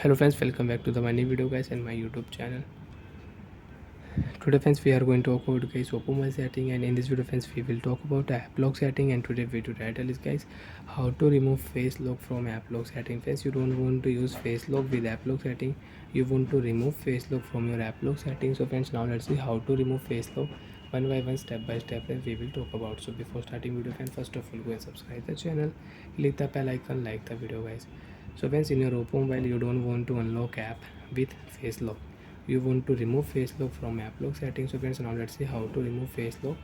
Hello friends, welcome back to the my new video guys and my YouTube channel. Today friends we are going to talk about guys oppo mobile setting, and in this video friends we will talk about app lock setting. And today video title is guys how to remove face lock from app lock setting. Friends, you don't want to use face lock with app lock setting, you want to remove face lock from your app lock setting. So friends, now let's see how to remove face lock one by one, step by step, and we will talk about. So before starting video friends, first of all go and subscribe the channel, click the bell icon, like the video guys. So friends, in your oppo mobile you don't want to unlock app with face lock, you want to remove face lock from app lock setting. So friends, now let's see how to remove face lock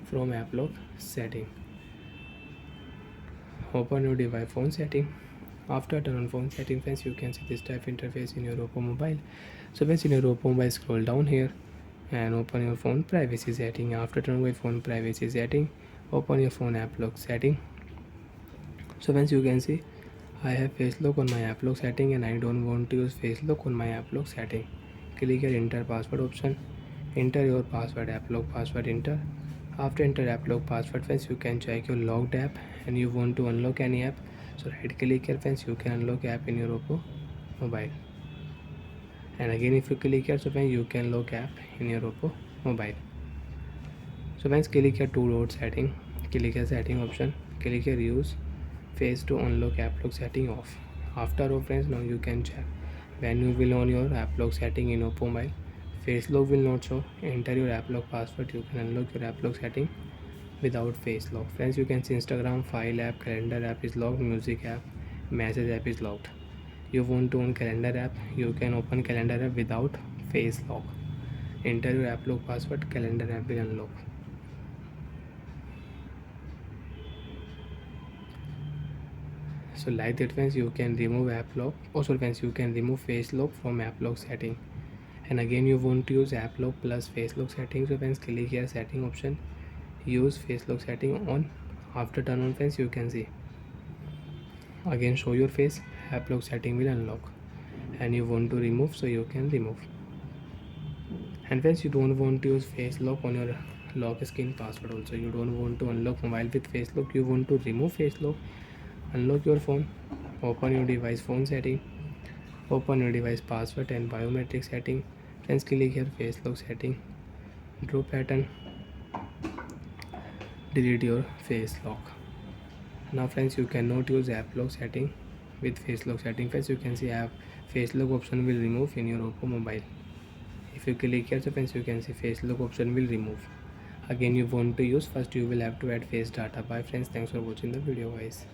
from app lock setting. Open your device phone setting. After turn on phone setting friends, you can see this type interface in your oppo mobile. So friends, in your oppo mobile scroll down here and open your phone privacy setting. After turn on phone privacy setting, open your phone app lock setting. So friends, you can see I have face lock on my app lock setting and I don't want to use face lock on my app lock setting. Click here enter password option. Enter your password, app lock password, enter. After enter app lock password friends, you can check your logged app and you want to unlock any app. So right click here friends, you can unlock app in your oppo mobile. And again if you click here, so friends you can lock app in your oppo mobile. So friends, click here two dot setting, click here setting option, click here use face to unlock app lock setting off. After off friends, now you can check when you will on your app lock setting in oppo mobile, face lock will not show. Enter your app lock password, you can unlock your app lock setting without face lock. Friends, you can see Instagram, file app, calendar app is locked, music app, message app is locked. You want to on calendar app, you can open calendar app without face lock. Enter your app lock password, calendar app will unlock. So like that friends, you can remove app lock. Also friends, you can remove face lock from app lock setting. And again you want to use app lock plus face lock setting. So friends, click here setting option, use face lock setting on. After turn on friends, you can see again show your face, app lock setting will unlock. And you want to remove, so you can remove. And friends, you don't want to use face lock on your lock screen password also. You don't want to unlock mobile with face lock, you want to remove face lock. Unlock your phone, open your device phone setting, open your device password and biometric setting. Friends, click here face lock setting, draw pattern, delete your face lock. Now friends, you cannot use app lock setting with face lock setting. Friends, you can see app face lock option will remove in your oppo mobile. If you click here, so friends, you can see face lock option will remove. Again you want to use, first you will have to add face data. Bye friends, thanks for watching the video guys.